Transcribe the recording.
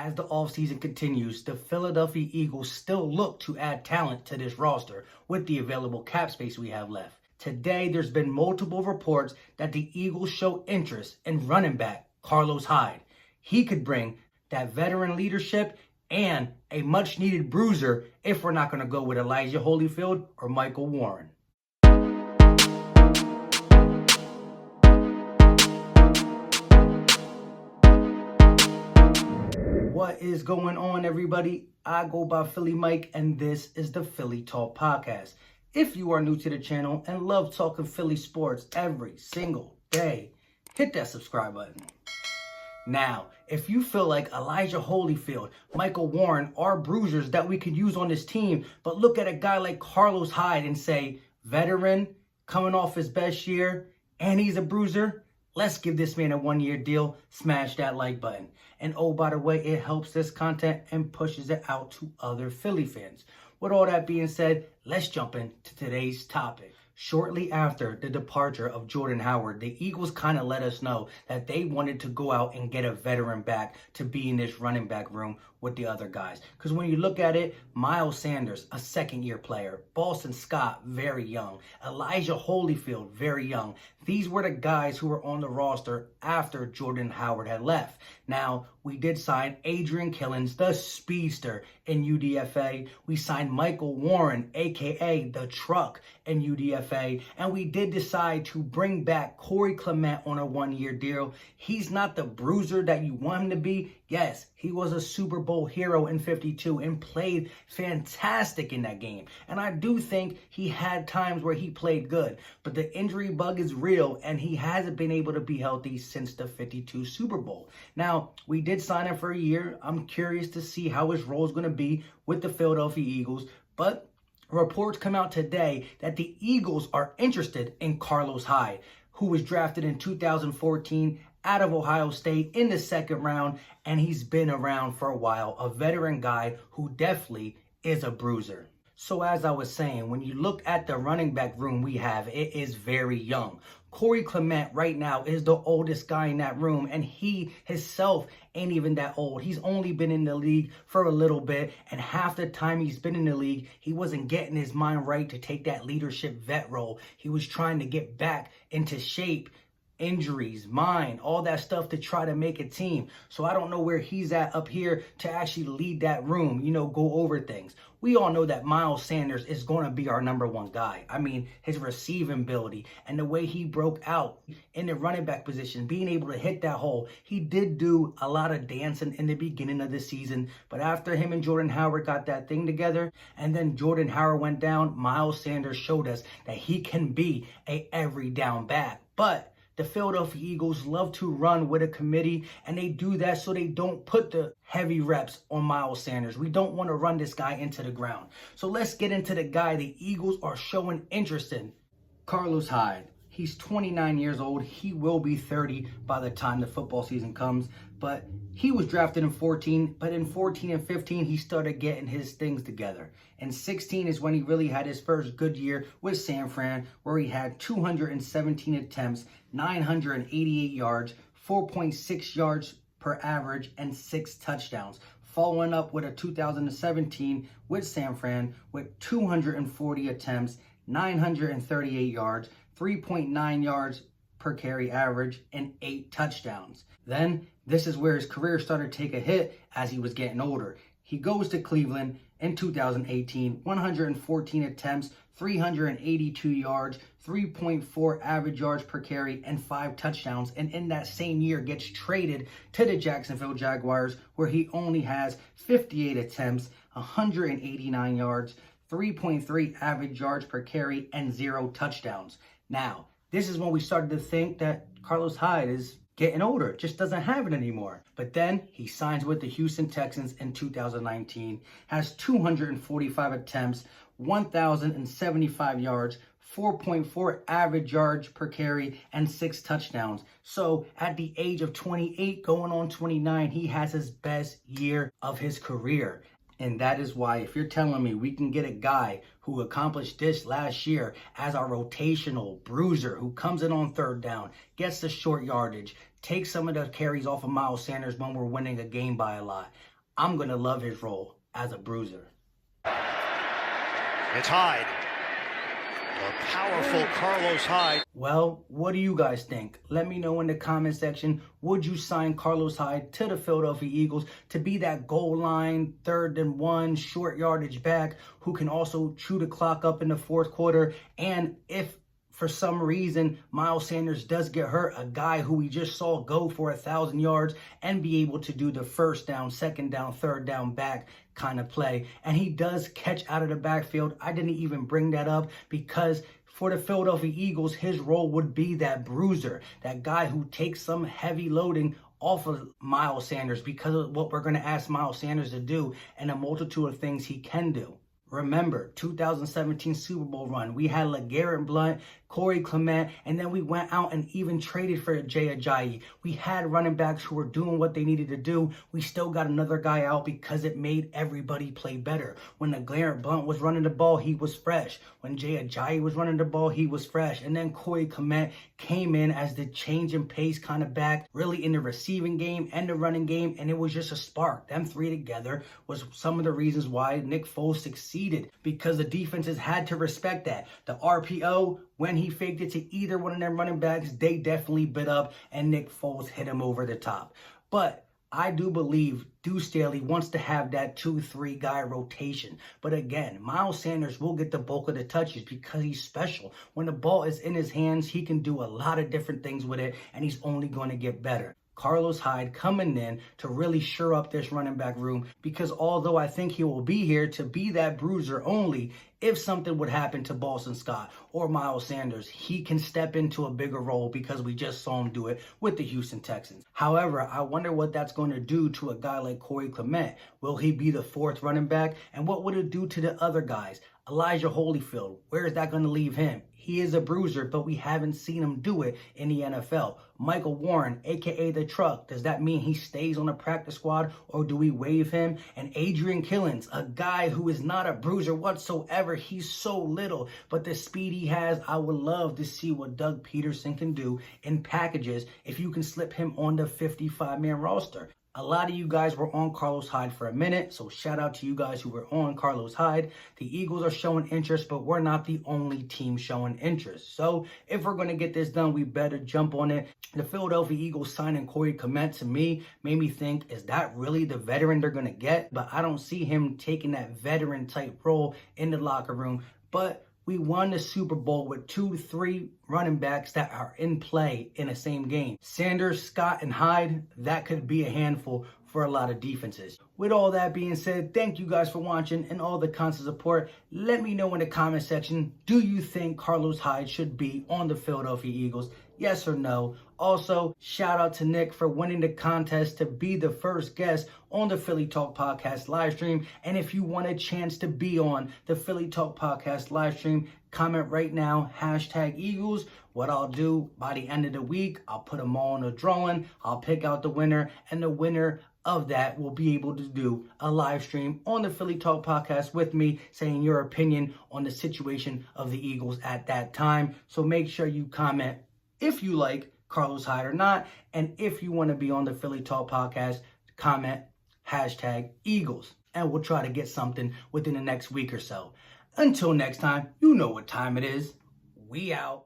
As the offseason continues, the Philadelphia Eagles still look to add talent to this roster with the available cap space we have left. Today, there's been multiple reports that the Eagles show interest in running back Carlos Hyde. He could bring that veteran leadership and a much-needed bruiser if we're not going to go with Elijah Holyfield or Michael Warren. What is going on, everybody? I go by Philly Mike, and this is the Philly Talk Podcast. If you are new to the channel and love talking Philly sports every single day, hit that subscribe button. Now, if you feel like Elijah Holyfield, Michael Warren are bruisers that we could use on this team, but look at a guy like Carlos Hyde and say, veteran, coming off his best year, and he's a bruiser, let's give this man a one-year deal. Smash that like button. And oh, by the way, it helps this content and pushes it out to other Philly fans. With all that being said, let's jump into today's topic. Shortly after the departure of Jordan Howard, the Eagles kind of let us know that they wanted to go out and get a veteran back to be in this running back room with the other guys. Because when you look at it, Miles Sanders, a second-year player. Boston Scott, very young. Elijah Holyfield, very young. These were the guys who were on the roster after Jordan Howard had left. Now, we did sign Adrian Killins, the speedster, in UDFA. We signed Michael Warren, a.k.a. the truck, in UDFA. And we did decide to bring back Corey Clement on a one-year deal. He's not the bruiser that you want him to be. Yes, he was a Super Bowl hero in 52 and played fantastic in that game. And I do think he had times where he played good. But the injury bug is real, and he hasn't been able to be healthy since the 52 Super Bowl. Now, we did sign him for a year. I'm curious to see how his role is going to be with the Philadelphia Eagles. But reports come out today that the Eagles are interested in Carlos Hyde, who was drafted in 2014 out of Ohio State in the second round, and he's been around for a while, a veteran guy who definitely is a bruiser. So as I was saying, when you look at the running back room we have, it is very young. Corey Clement right now is the oldest guy in that room, and he himself ain't even that old. He's only been in the league for a little bit, and half the time he's been in the league, he wasn't getting his mind right to take that leadership vet role. He was trying to get back into shape, injuries, mind, all that stuff to try to make a team. So I don't know where he's at up here to actually lead that room, go over things. We all know that Miles Sanders is going to be our number one guy. I mean, his receiving ability and the way he broke out in the running back position, being able to hit that hole. He did do a lot of dancing in the beginning of the season, but after him and Jordan Howard got that thing together, and then Jordan Howard went down, Miles Sanders showed us that he can be a every down back. But the Philadelphia Eagles love to run with a committee, and they do that so they don't put the heavy reps on Miles Sanders. We don't want to run this guy into the ground. So let's get into the guy the Eagles are showing interest in, Carlos Hyde. He's 29 years old. He will be 30 by the time the football season comes. But he was drafted in 14, but in 14 and 15, he started getting his things together. And 16 is when he really had his first good year with San Fran, where he had 217 attempts, 988 yards, 4.6 yards per average, and 6 touchdowns. Following up with a 2017 with San Fran with 240 attempts, 938 yards, 3.9 yards per carry average, and 8 touchdowns. Then, this is where his career started to take a hit as he was getting older. He goes to Cleveland in 2018, 114 attempts, 382 yards, 3.4 average yards per carry, and 5 touchdowns. And in that same year gets traded to the Jacksonville Jaguars, where he only has 58 attempts, 189 yards, 3.3 average yards per carry, and 0 touchdowns. Now, this is when we started to think that Carlos Hyde is getting older, just doesn't have it anymore. But then he signs with the Houston Texans in 2019, has 245 attempts, 1,075 yards, 4.4 average yards per carry, and 6 touchdowns. So at the age of 28, going on 29, he has his best year of his career. And that is why, if you're telling me we can get a guy who accomplished this last year as our rotational bruiser, who comes in on third down, gets the short yardage, take some of the carries off of Miles Sanders when we're winning a game by a lot. I'm going to love his role as a bruiser. It's Hyde. The powerful Carlos Hyde. Well, what do you guys think? Let me know in the comment section. Would you sign Carlos Hyde to the Philadelphia Eagles to be that goal line, 3rd and 1, short yardage back who can also chew the clock up in the fourth quarter? And if for some reason Miles Sanders does get hurt, a guy who we just saw go for 1,000 yards and be able to do the first down, second down, third down back kind of play. And he does catch out of the backfield. I didn't even bring that up because for the Philadelphia Eagles, his role would be that bruiser, that guy who takes some heavy loading off of Miles Sanders because of what we're going to ask Miles Sanders to do and a multitude of things he can do. Remember, 2017 Super Bowl run, we had LeGarrette Blount, Corey Clement, and then we went out and even traded for Jay Ajayi. We had running backs who were doing what they needed to do. We still got another guy out because it made everybody play better. When LeGarrette Blount was running the ball, he was fresh. When Jay Ajayi was running the ball, he was fresh. And then Corey Clement came in as the change in pace kind of back, really in the receiving game and the running game, and it was just a spark. Them three together was some of the reasons why Nick Foles succeeded, because the defenses had to respect that. The RPO, when he faked it to either one of them running backs, they definitely bit up, and Nick Foles hit him over the top. But I do believe Deuce Staley wants to have that 2-3 guy rotation. But again, Miles Sanders will get the bulk of the touches because he's special. When the ball is in his hands, he can do a lot of different things with it, and he's only going to get better. Carlos Hyde coming in to really shore up this running back room, because although I think he will be here to be that bruiser only, if something would happen to Boston Scott or Miles Sanders, he can step into a bigger role because we just saw him do it with the Houston Texans. However, I wonder what that's going to do to a guy like Corey Clement. Will he be the 4th running back? And what would it do to the other guys? Elijah Holyfield, where is that going to leave him? He is a bruiser, but we haven't seen him do it in the NFL. Michael Warren, a.k.a. The Truck, does that mean he stays on the practice squad or do we waive him? And Adrian Killins, a guy who is not a bruiser whatsoever. He's so little, but the speed he has, I would love to see what Doug Peterson can do in packages if you can slip him on the 55-man roster. A lot of you guys were on Carlos Hyde for a minute, so shout out to you guys who were on Carlos Hyde. The Eagles are showing interest, but we're not the only team showing interest. So if we're going to get this done, we better jump on it. The Philadelphia Eagles signing Corey Clement to me made me think, is that really the veteran they're going to get? But I don't see him taking that veteran type role in the locker room. But we won the Super Bowl with 2-3 running backs that are in play in the same game. Sanders, Scott, and Hyde, that could be a handful for a lot of defenses. With all that being said, thank you guys for watching and all the constant support. Let me know in the comment section, do you think Carlos Hyde should be on the Philadelphia Eagles? Yes or no? Also, shout out to Nick for winning the contest to be the first guest on the Philly Talk Podcast live stream. And if you want a chance to be on the Philly Talk Podcast live stream, comment right now, #Eagles. What I'll do by the end of the week, I'll put them all in a drawing. I'll pick out the winner, and the winner of that will be able to do a live stream on the Philly Talk Podcast with me, saying your opinion on the situation of the Eagles at that time. So make sure you comment if you like Carlos Hyde or not, and if you want to be on the Philly Talk Podcast, comment #Eagles, and we'll try to get something within the next week or so. Until next time, you know what time it is. We out.